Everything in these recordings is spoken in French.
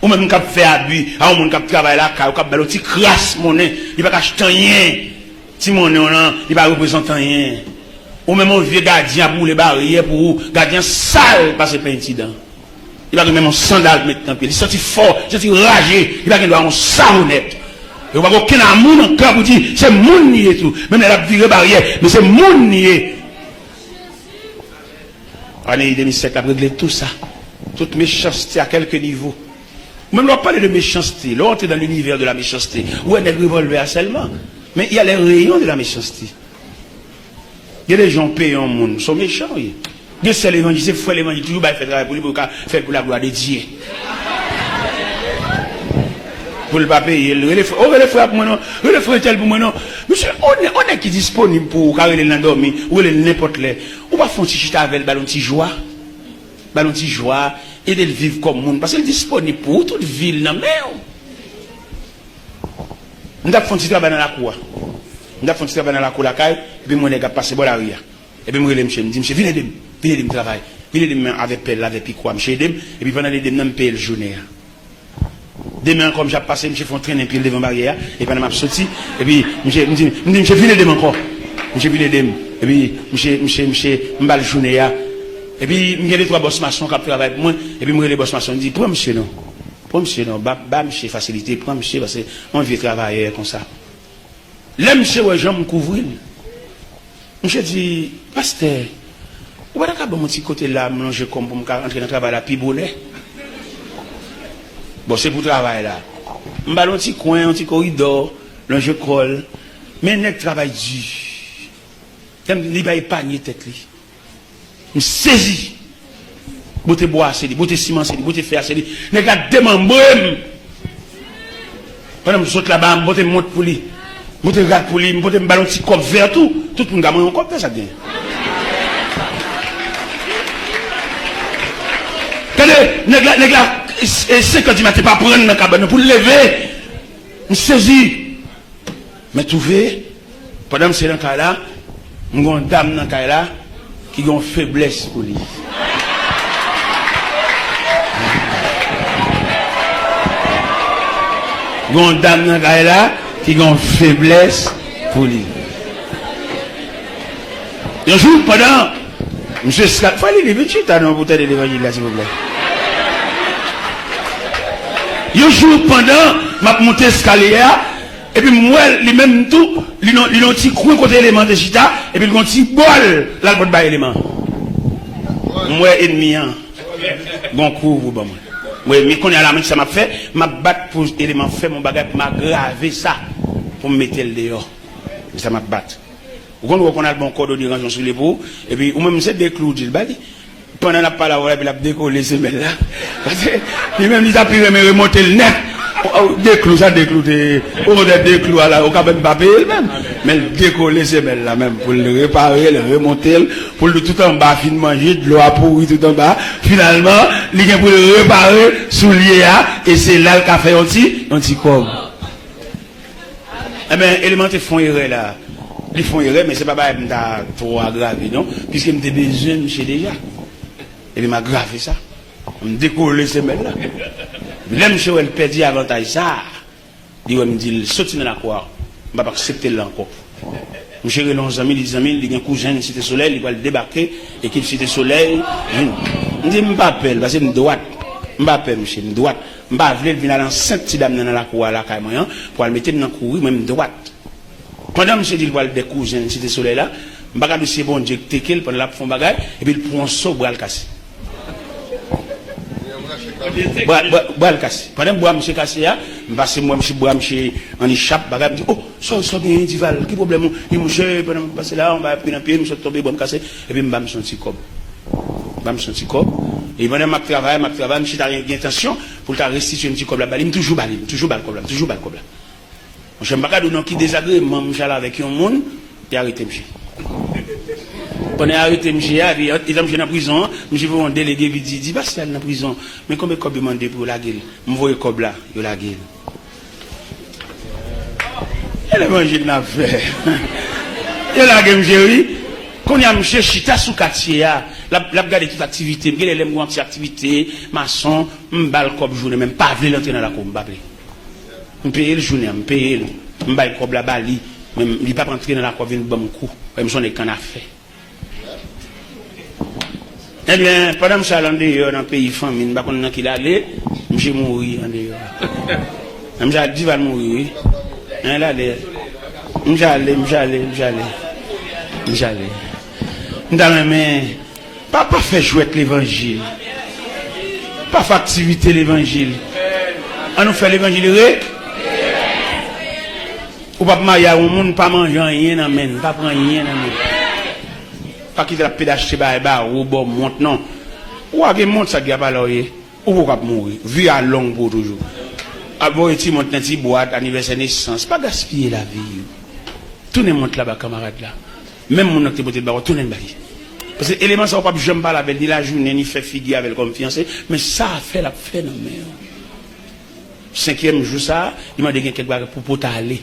Ou même qui fait abus, à un monde qui travaille là, qui a belle petit crasse monnaie, il va pas acheter rien. Si monnaie là, il va représenter rien. Ou même un vieux gardien pour les barrières pour gardien sale passer par incident. Il va même un sandal mettre dans pied, il sorti fort, il sorti ragé, il va gagner un savonnette. Il va aucun amour dans le cœur pour dire c'est mon nié tout. Même elle a viré barrière, mais c'est mon nié. Année 2007 a réglé tout ça. Toute méchanceté à quelques niveaux. Même on parle de méchanceté, là on est dans l'univers de la méchanceté. Où est le revolver seulement? Mais il y a les rayons de la méchanceté. Il y a des gens payants au monde, ils sont méchants. Il y a des l'évangile, c'est fou l'évangile, toujours faire travail pour lui, pour faire pour la gloire de Dieu. Pour ne pas payer. Le frère pour moi non, le frère tel pour moi non. Monsieur, on est qui disponible pour carrer l'endormi, ou n'importe les. On va faire un petit chita avec le ballon de joie. Ballon de joie, et de vivre comme monde. Parce qu'il est disponible pour toute ville, non, mais. On a fait un petit travail dans la cour. On a fait un petit travail dans la cour, la caille, et puis mon gars passe bon la rue. Et puis moi, je me dis, monsieur, venez de me travailler. Venez de me avec pelle, avec piquois, monsieur, et puis pendant les deux, je me paye le journée. Demain, comme j'ai passé, je fais un train puis devant la barrière, et puis je suis sorti, et puis je dis, monsieur, venez de encore. Monsieur, venez de et puis monsieur, je vais le journée. Et puis, il y a les trois boss maçons qui travaillent pour moi, et puis, moi, les boss maçons disent, prends monsieur, non. Prends monsieur, non. Bah, monsieur, facilité, prends monsieur, parce qu'on vient travailler comme ça. Là, monsieur, ouais, j'aime me couvrir. Monsieur dit, pasteur, vous avez mon petit côté là, mélanger comme pour me rentrer dans le travail là, puis bonnet. Bon, c'est pour travailler là. Je vais dans un petit coin, un petit corridor, là, je colle. Mais il travail dur. Il va épargner tête. Je saisis. Beauté bois, c'est dit, beauté ciment, c'est dit, beauté fer, c'est dit. Les gars démembrent. Pendant que je saute là-bas, je beauté monte pour lui. Beauté regarde pour lui, je beauté ballon petit cop vert tout. Tout le monde a un cop, ça vient. Les gars, c'est quand tu m'as pas prendre dans la cabane pour le lever. Je saisis. Mais trouvé, pendant que c'est dans le cas là, je suis une dame dans le cas là qui a une faiblesse pour lui. Il y a une dame dans le cas là qui a une faiblesse pour lui. Un jour, pendant, monsieur Scal, il faut aller vite, tu as une bouteille de l'évangile là, s'il vous plaît. Un jour, pendant, m'a monté escalier, et puis moi, lui-même tout, lui ont un petit coin côté élément de chita, et puis il a un petit bol, là, le bas élément. Moi, ennemi, bon coup, vous, bon, moi, mais quand il y a la main, ça m'a fait, m'a battu pour élément fait, mon bagage, m'a gravé ça, pour me mettre le dehors. Ça m'a battu. Vous comprenez qu'on a le bon cordon de rangeant sur l'épaule, et puis, ou même c'est des clous, il dit, pendant la parole, il a décollé ces mêmes là. Parce que, lui-même, il a pu remonter le net. Des clous, ça déclou, des clous, au cas même pas payer même. Mais le décoller ces mêmes là, même, pour le réparer, le remonter, pour le tout en bas, fin manger, de l'eau à pourri tout en bas. Finalement, il vient pour le réparer, soulier, et c'est là qu'il a fait un petit corps. Eh bien, élémentaire font erreur là. Ils font erreur, mais c'est pas trop aggravé, non? Puisqu'il me besoin, monsieur déjà. Et puis, il m'a gravé ça. Il m'a décollé ces mêmes là. Là, monsieur, elle perdit avantage ça. Il me dit, saute dans la croix. Je ne vais pas accepter là encore. Monsieur, il a des amis, il a un cousin de Cité Soleil, il va le débarquer, équipe Cité Soleil. Je me dis, je ne pas parce que je me droite. Je ne pas monsieur, je me droite. Je ne vais pas venir dans 5 dames dans la croix, là, pour le mettre dans la cour, même droite. Pendant que monsieur dit, il va le cousin de Cité Soleil là, je ne vais pas c'est bon, Dieu, qu'il pendant la fond bagage, et puis il prend un saut pour le casser. Bois le cassé. Pendant que bois monsieur cassé, parce que moi, monsieur bois, monsieur en échappe, bagage, me dit, oh, ça bien, Dival, quel problème, monsieur, pendant que passer là, on va prendre un pied, monsieur tomber, bois me casser, et puis, je me suis cob. Je me suis cob. Et pendant que je travaille, monsieur n'a rien d'intention pour te restituer un petit cob là-bas, il me toujours balle le cob là. Je ne sais pas qui désagrément, monsieur là avec un monde, et arrêtez, monsieur. Pendant arrêté, monsieur, il est dans la prison, monsieur veut un délégué, il dit, bah, c'est dans la prison, mais combien de cob demandé pour la gueule? Je vois le cob là, il la gueule. Elle a mangé de l'affaire. Il a la gueule, monsieur, oui. Quand il y a un chita sous quartier, la garde toute activité, il y a les activités, maçon, m'bal comme journée, même pas vle l'entrer dans la combat. M'paye le journée, m'paye le m'bail comme la bali, même il pas rentrer dans la cour, venir bon coup, comme son est qu'en a fait. Eh bien, pendant que je suis allé dans le pays famine, je ne sais pas qui allait, je suis mort en dehors. Je me suis dit, va mourir. Je suis allé. Mais, pas faire jouer l'évangile. Pas faire activité l'évangile. On nous fait l'évangile, ou pas marier au monde, pas manger rien, pas prendre rien. Pas quitter la pédache, ou bon, monte, non. Ou à monte ça, qui a pas l'oreille, ou pas mourir. Vie à long pour toujours. Avant, tu montes dans une boîte, anniversaire naissance, pas gaspiller la vie. Tout le monde là-bas, camarade là. Même mon acte de barreau, tout le monde. Parce que l'élément, ça va pas jamais parler avec ni la journée, ni faire figuer avec comme fiancé, mais ça a fait la fin non mais. 5e jour, ça, il m'a dit quelque chose pour t'aller.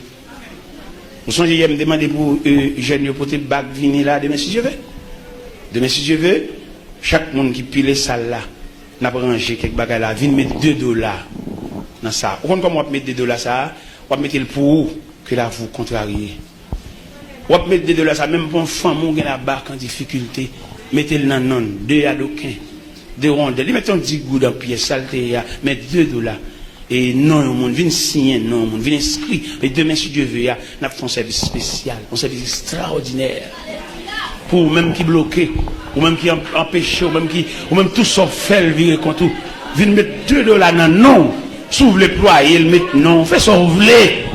Vous songez, il m'a demandé pour jeunes pour te bac venir là, demain si je veux. Demain si je veux, chaque monde qui pile salle là, n'a pas rangé quelque chose là, vient mettre $2 dans ça. Vous comprenez comment on va mettre $2 ça? On va mettre le pour que là vous contrariez. On va mettre $2 ça, même pour un femme qui a la barque en difficulté, mettez-le dans non, 2 à d'aucun, 2 rondelles, mettez un 10 gouttes en pièce, saleté, mettez $2. Et non, on vient signer, non, on vient inscrire. Mais demain, si Dieu veut, on a fait un service spécial, un service extraordinaire. Pour même qui bloqué, ou même qui empêché, ou même tout sauf fait le virer contre tout. Viens mettre $2 dans non. S'ouvre les ploies, il met non. Fais ça ouvler.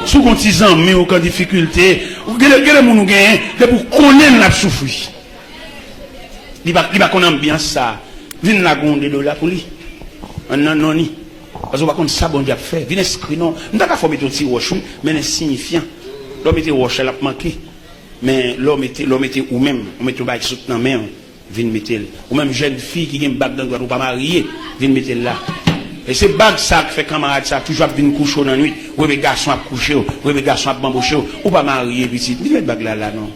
Sous contizan, mais aucune difficulté. Regardez mon nous gagne, pour connaître la souffrir. Il va qu'on ambiance ça. Viens la gonde $2 pour lui. Non, non, ni. Parce qu'on va contre ça, bon Dieu a fait. Viens inscrire, non. Nous n'avons pas mettre un petit roche, mais insignifiant. L'homme était roche, elle a manqué. Mais l'homme était ou même, on met un bac sous la main, viens mettre. Ou même jeune fille qui a un bac dans le droit, ou pas mariée, viens mettre là. Et c'est bac ça qui fait camarade ça, toujours venir coucher dans la nuit. Ou les garçons à coucher, ou les garçons à bamboucher, ou pas marié, petit. Viens mettre bac là, non.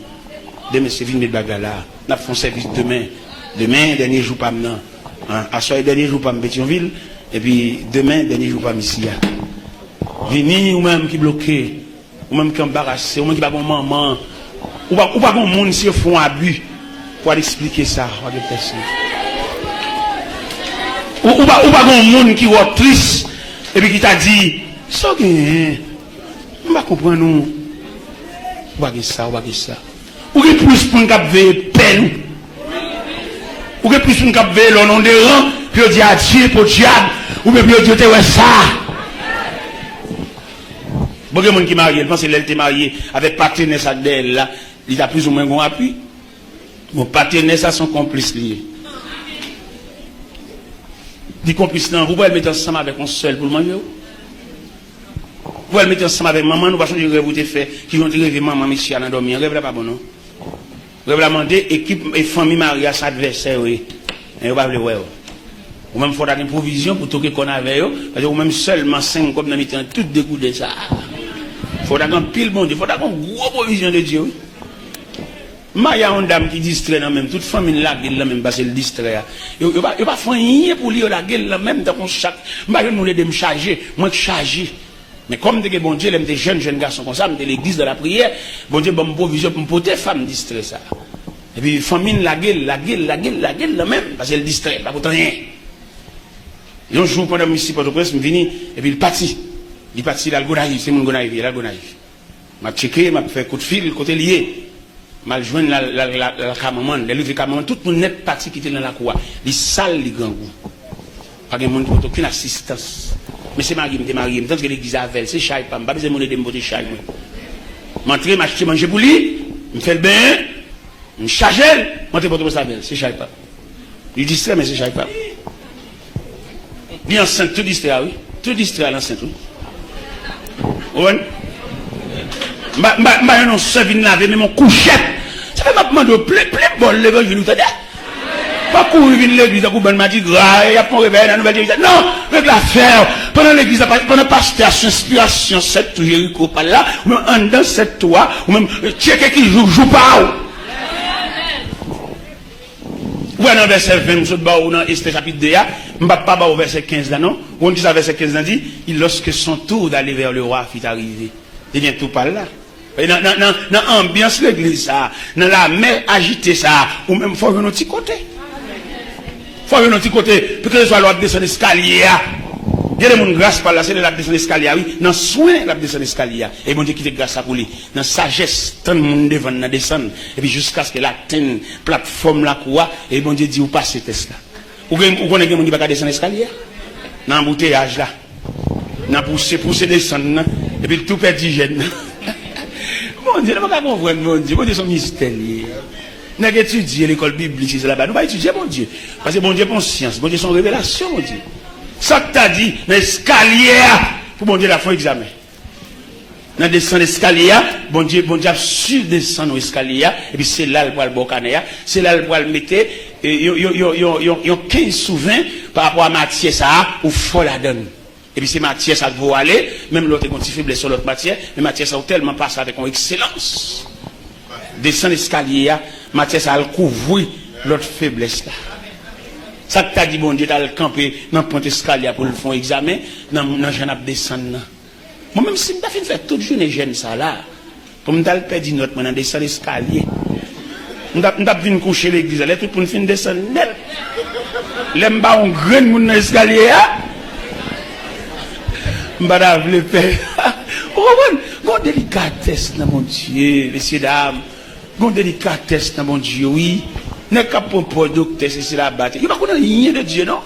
Demain, c'est venir mettre bac là. Nous avons fait un service demain. Demain, dernier jour, pas maintenant. À soir, dernier jour, pas Pétionville. Et puis, demain, dernier jour, pas ici. Venez, ou même qui bloqué, ou même qui embarrassé, ou même qui pas bon maman, ou pas bon monde si font abus, pour expliquer ça. Ou pas bon monde qui est triste, et puis qui t'a dit, ça, on va comprendre nous. Ou pas ça, ou pas ça. Ou qui plus pour nous veiller peine. Ou qui plus pour nous veiller le nom de rang, puis on dit à Dieu pour diable, ou bien on dit ouais ça. Bon, il y a des gens qui sont mariés, je pense qu'elle était mariée avec partenaire ça d'elle là, il a plus ou moins un appui. Mon partenaire ça sont complices liés. Les complices là, vous pouvez le mettre ensemble avec un seul pour le manger. Vous pouvez le mettre ensemble avec maman, nous pas changer rêve vous te fait, qui vont rêver maman monsieur à dormir, rêve là pas bon non. Rêve là demander équipe et famille mariée à sa adversaire oui. Et vous pas le ouais. Ou même faut avoir une provision pour tout qu'on avait parce que ou même seulement 5 comme dans mi-temps tout dégoûté ça. Faut avoir un pile bon Dieu, faut avoir une grosse provision de Dieu. Mais il y a une dame qui distrait dans même toute famille là gueule là même parce qu'elle distrait. Il pas faire rien pour lui la gueule là même dans chaque moi nous les de me charger, moi charger. Mais comme de bon Dieu, les jeunes garçons comme ça, de l'église de la prière, bon Dieu bonne provision pour me porter femme distrait ça. Et puis famille la gueule là même parce qu'elle distrait pas pour rien. Un jour pendant ici pour le prince me vini et puis il parti là le Gonaïve, c'est mon Gonaïve, là Gonaïve. M'a checké, m'a fait coup de fil côté lié. M'a joindre la cameraman, les livres cameraman, tout le monde net parti qui était dans la cour. Les salles les grands goûts. Pas de monde qui n'a aucune assistance. Mais c'est marié, tant que l'église avait, c'est chai pas, pas besoin de me porter chai. M'entrer, m'acheter manger pour lui, me fait le bain, me charger, m'entrer pour ça c'est chai pas. Il distrait mais c'est chai pas. Bien enceinte, tout distrait, oui. Tout distrait à l'enceinte, oui. Oui. Je ne sais pas laver, mais mon couchette. Ça fait ma demande plein bol, les gars, je nous t'aide. Pas courir une l'église, pour ben m'a dit, il y a pas réveil, la nouvelle église. Non, avec l'affaire. Pendant l'église, pendant pasteur, inspiration, cette tout Jéricho, pas là, ou même en dans cette toit, ou même, checker qui joue pas. Ouais, dans verset 20, nous ou dans Esther chapitre 2, je ne vais pas au verset 15 là, non? On dit ça, verset 15 là, dit, lorsque son tour d'aller vers le roi fut arrivé. Il vient tout par là. Dans l'ambiance de l'église, ça, dans la mer agitée, ça, ou même, il faut venir un petit côté. Il faut venir un petit côté, pour que ce soit l'autre descendre l'escalier. Il y a des gens grâce par là, c'est la descendre l'escalier, oui, dans soin, la descendre l'escalier. Et bon Dieu qui te grâce à pour lui. Dans sagesse, tant de monde devant, dans descendre. Et puis jusqu'à ce qu'elle atteigne plateforme là, quoi, et bon Dieu dit, ou passe ce test là. Ou connaissez des gens qui ne peuvent pas descendre l'escalier? Dans l'embouteillage là. Dans pousser descendre, et puis tout perdu gêne. Mon Dieu, ne pas comprendre, mon Dieu, mon Dieu, son mystère. Nous avons étudié l'école biblique, c'est là-bas. Nous pas étudier, mon Dieu. Parce que mon Dieu, bon science, mon Dieu, son révélation, mon Dieu. Ça que tu as dit, dans l'escalier, pour mon Dieu, la fin examen. Dans descendre l'escalier, bon Dieu a su descendre l'escalier, et puis c'est là le poil bocanéa, c'est là le poil mettre, y 15 souverains par rapport à matière, ça, ou faut la donne. Et puis c'est matière, ça va aller, même l'autre est faiblesse sur l'autre matière, mais matière, ça tellement passe avec une excellence. Descendre l'escalier, matière, ça va couvrir l'autre faiblesse là. Ça que tu as dit, bon Dieu, tu as le campé dans le point d'escalier pour le faire examen, dans le jeune descendre. Moi-même, si je fais toute journée jeune, ça là, pour me faire perdre notre main dans descendre l'escalier, je vais venir coucher l'église, là, tout pour me faire descendre net. L'aime pas un grand monde dans l'escalier, je vais le faire. Vous avez une délicatesse dans mon Dieu, messieurs, dames. Vous avez une délicatesse dans mon Dieu, oui. N'est qu'à pour docteur, c'est la bataille. Il n'y a pas rien de Dieu, non?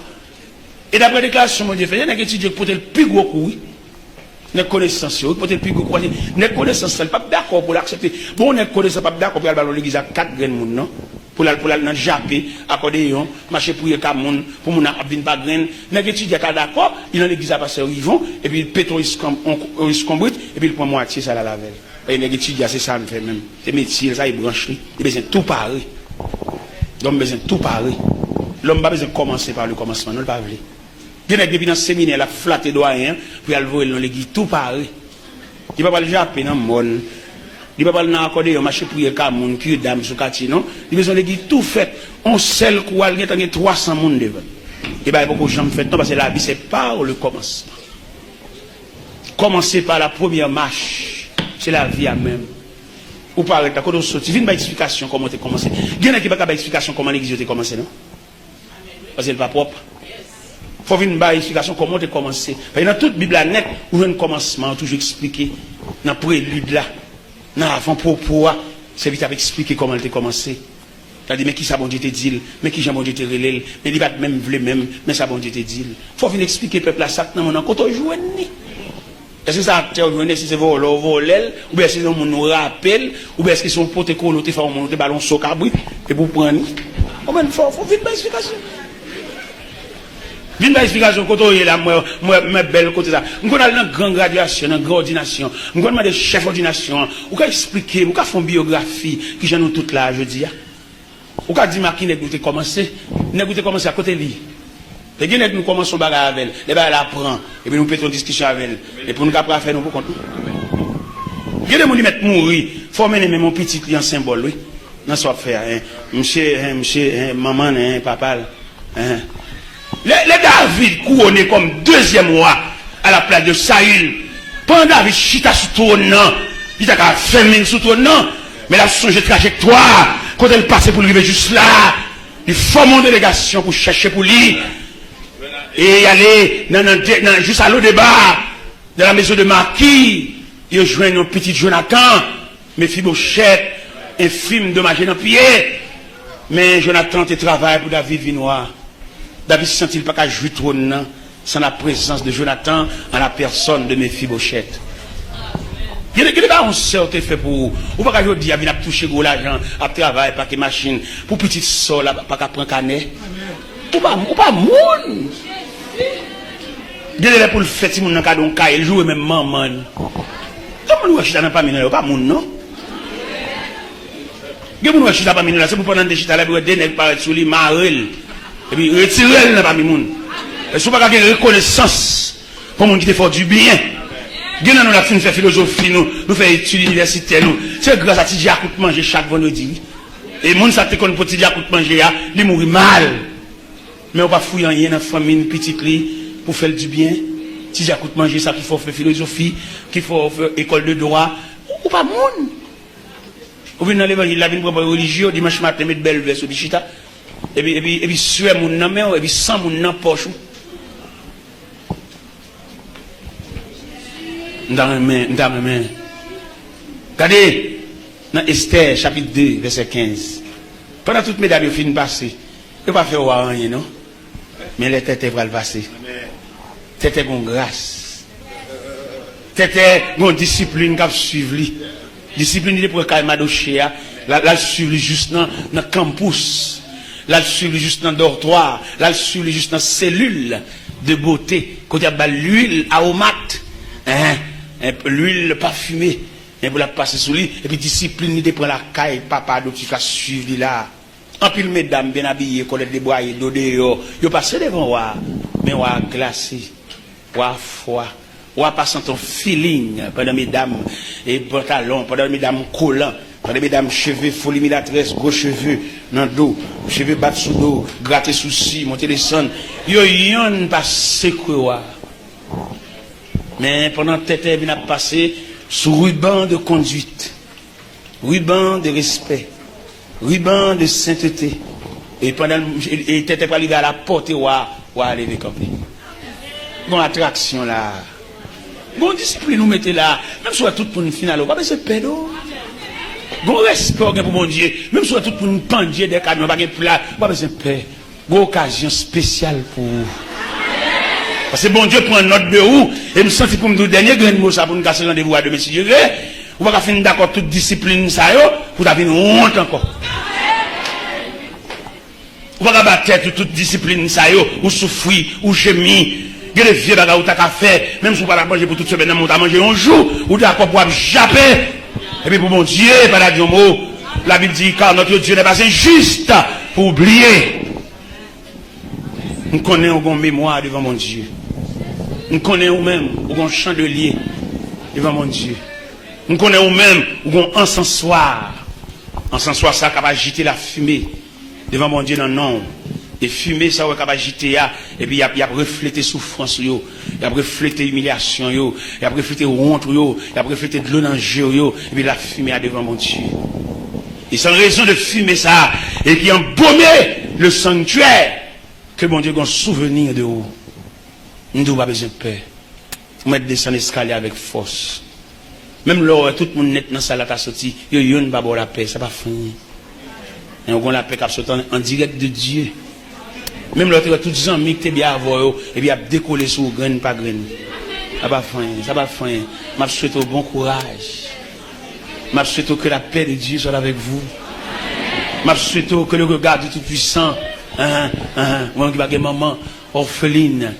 Et d'après la déclaration, mon Dieu, il y a un étudiant qui peut être le plus gros coup, oui. N'est connaissance, il peut être le plus gros coup. N'est connaissance, il n'est pas d'accord pour l'accepter. Bon, n'est connaissance, pas d'accord pour aller dans l'église à 4 graines, non? Pour aller dans le Japé, accordéon, marcher pour y avoir moun, pour moun abdine pas graine. N'est étudiant qui est d'accord, il est dans l'église à passer au Yvon, et puis il pétro il scombrut, et puis il prend moitié, ça la lavelle. Et n'est étudiant, c'est ça, on fait même. C'est métier, ça, il branche, il besoin tout pareil. L'homme a besoin de tout pareil. L'homme n'a pas besoin de commencer par le commencement, non, le pas vrai. Il y a des dans le séminaire, il a flatté doyen, puis il a levé dans l'église, tout pareil. Il ne va pas le japper dans le monde. Il ne va pas le accorder, marcher pour y avoir des gens, dame sur quartier, non. Il a besoin de l'église tout fait. On seul coup, il y a 300 personnes devant. Il n'y a pas beaucoup de gens fait, non, parce que la vie, c'est par le commencement. Commencer par la première marche, c'est la vie à même. Ou par exemple, quand on sort, tu viens une explication comment tu as commencé. Il y en a qui n'ont pas d'explication comment l'église a commencé, non? Parce qu'elle n'est pas propre. Il faut une explication comment tu as commencé. Parce que dans toute Bible net, où il y a un commencement, toujours expliqué. Dans le prélude là, dans l'avant-propos, c'est vite à expliquer comment tu as commencé. Tu as dit, mais qui ça bon Dieu te dit? Mais qui Jean bon Dieu te relève? Mais il va même voulu même, mais ça bon Dieu te dit. Il faut venir expliquer peuple à ça, non, quand on joue. Est-ce que ça a si c'est volé, ou bien si c'est un nous rappelle, ou bien est-ce qu'ils sont potés qu'on fait un monter ballon sur cabri, et pour prendre. Comment il faut vite une explication. Vite une explication, quand on est là, moi, belle côté ça. On a une grande graduation, une grande ordination, on a des chefs d'ordination, on peut expliquer, on peut faire une biographie, qui j'en ai toute là, je dis. On peut dire, qui n'est pas commencé, à côté de lui. Les gens nous commençons à bagarrer avec elle, les gens l'apprennent, et puis nous pétons une discussion avec elle, et pour nous après faire nous pour compte. Il y a des gens qui mettent mourir, il faut mener mon petit client symbole, oui. Non, ça va faire, monsieur, maman, papa. Les David couronné comme deuxième roi à la place de Saül. Pendant David chita sous trône, il a fermé sous trône, mais là, son trajectoire, quand elle passait pour arriver juste là, il forme une délégation pour chercher pour lui. Et aller juste à l'eau débat, dans la maison de Marquis, il joint un petit Jonathan, Mephibosheth, infime de ma dans pied. Mais Jonathan te travaille pour David Vinois. David ne sent-il pas qu'à jouer trône sans la présence de Jonathan en la personne de Mephibosheth. Il y a des gens qui fait pour vous. Ou pas qu'à dire, il a touché gros l'argent, à travailler, pas que machine, pour petite soeur, pas qu'à prendre canet. Ou pas moun. Dès pour le fait, si moun nan kadon ka, il joue même maman. Comment nous chita n'a pas miné, pas moun non? Comment nous chita pas miné là, c'est pour prendre des chita là, pour des nèg paraître sur lui marel. Et puis retirer n'a pas mis moun. Et si pas qu'à reconnaissance pour moun qui te fait du bien. Nous la fin faire philosophie, nous faire études universitaires, nous. C'est grâce à Tidja à manger chaque vendredi. Et moun ça te kon petit dia kout manger ya, li mouri mal. Mais on pas fouiller rien dans famille petite li pour faire du bien. Si j'ai coûte manger ça qu'il faut faire philosophie, qu'il faut faire école de droit, ou pas moun. Ou bien dans l'évangile, la vie de religieux, dimanche matin, mettre belle veste au bichita, et puis suer moun nan main, et puis sans moun nan poche. Dans la main. Regardez, dans Esther, chapitre 2, verset 15. Pendant toutes mes dames, fin passé, je ne pas faire rien, non? Mais les têtes vont le passer. Tête une grâce. Tête une discipline qui va suivre. Discipline qui pour calmer dossier. Là, suivre juste dans le campus. Là, suivre juste dans le dortoir. Là, suivre juste dans la cellule de beauté. Quand il y a l'huile aromate, l'huile parfumée, et pour la passer sous lui. Et puis discipline qui pour la caille, papa, donc tu vas suivre là. En pile, mesdames, bien habillées, colette de bois, d'odeur, ils passent devant moi, mais on a glacé, on a froid, on a passé ton feeling pendant mesdames, et pantalons, pendant mesdames collants, pendant mesdames cheveux, folie milatrice, gros cheveux, dans le dos, cheveux battus sous dos, grattés sous ci, monter les sons, yo yon passe quoi. Mais pendant tête, il a passé sous ruban de conduite, ruban de respect. Ruban de sainteté. Et pendant et t'étais pas arrivé à la porte ou à aller camper. Bon attraction là. Bon discipline nous mettez là. Même soit tout pour une finale, pas besoin de pédo. Bon respect pour mon Dieu. Même soit tout pour une pendier des camions, pas besoin pas besoin de paix. Bon occasion spéciale pour vous. Parce que bon Dieu prend note de vous et me sentit pour me dire dernier grand mot ça pour nous casser rendez-vous à demain si Dieu veut. On va finir d'accord toute discipline ça yo pour t'avoir une honte encore. On va battre toute discipline ça yo ou souffrir ou gémir. Il y a des vieux bagages où t'as fait même si on va pas manger pour toute semaine on t'a mangé un jour ou d'accord pour japper et puis pour mon Dieu pas la dire mot. La Bible dit car notre Dieu n'est pas injuste pour oublier. Nous connaissons une mémoire devant mon Dieu. Nous connaissons même un chandelier devant mon Dieu. Nous connaissons même un encensoir. Encensoir, ça, qui va agiter la fumée devant mon Dieu dans le nom. Et fumée, ça, qui va agiter, et puis il y a reflété souffrance, il y a reflété humiliation, il y a reflété honte, il y a reflété de l'eau dans le jeu, et puis la fumée devant mon Dieu. Et sans raison de fumer ça, et qui embaumé le sanctuaire, que mon Dieu a un souvenir de vous. Nous n'avons pas besoin de paix. Vous mettez descendre l'escalier avec force. Même là, tout le monde net dans la salle à sorti, il y a une babo la paix, ça va finir. Et on a la paix qui sorti en direct de Dieu. Même là, tous les amis qui sont bien avant, et bien décoller sur graine par graine. Ça va finir, ça va finir. Je souhaite bon courage. Je souhaite que la paix de Dieu soit avec vous. Je souhaite que le regard du Tout-Puissant, maman, orpheline,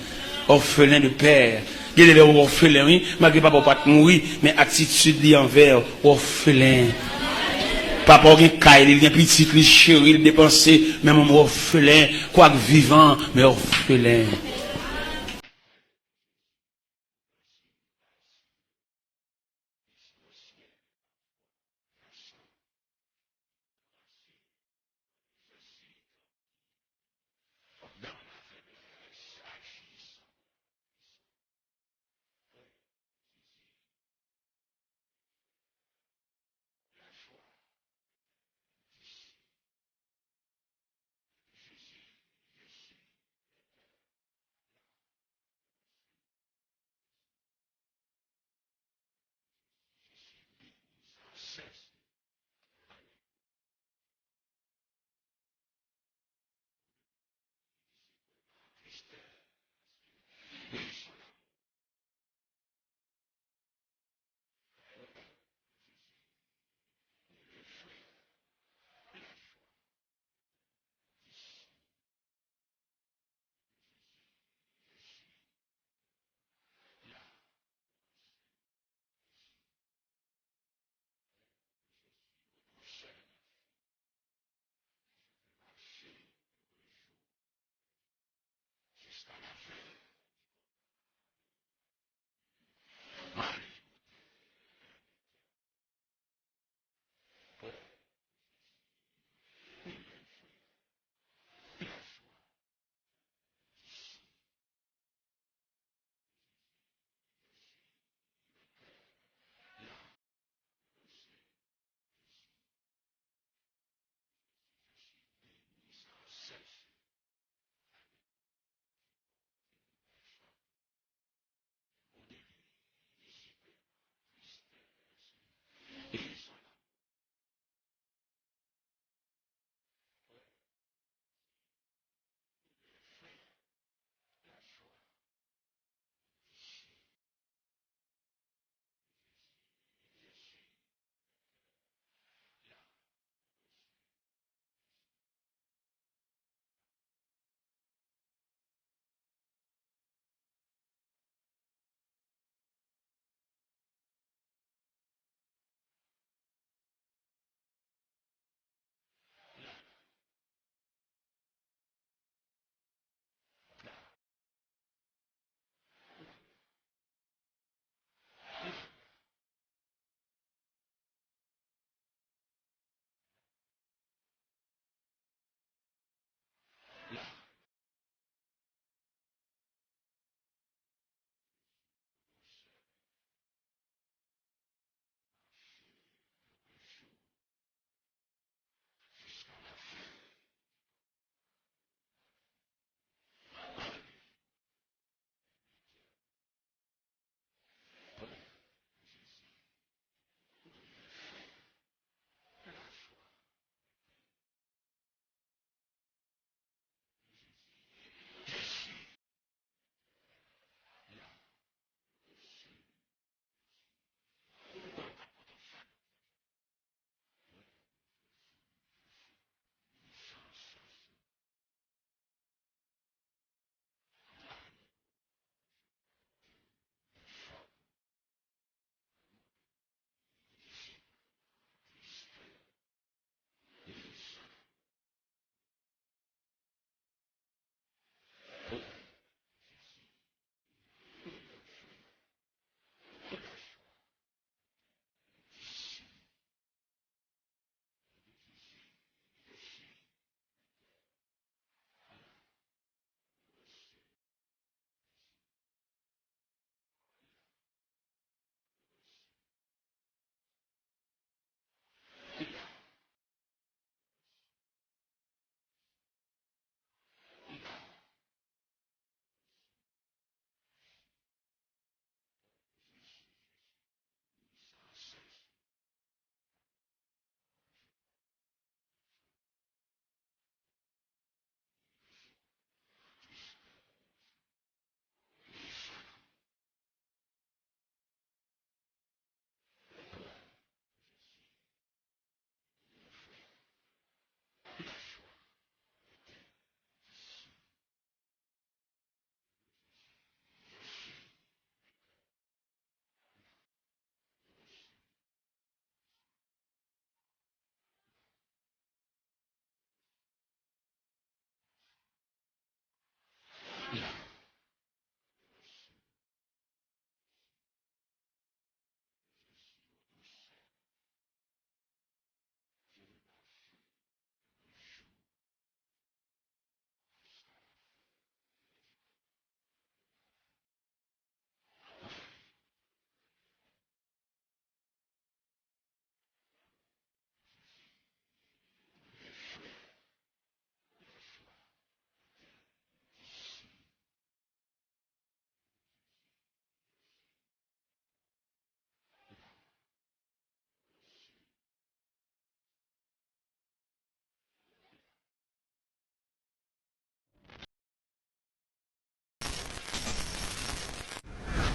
orphelin de père. Il y a des orphelins, oui, malgré papa pas mourir, mais attitude envers orphelin. Papa a un caille, il y a un petit chéri, il dépensé, même un orphelin, quoique vivant, mais orphelin.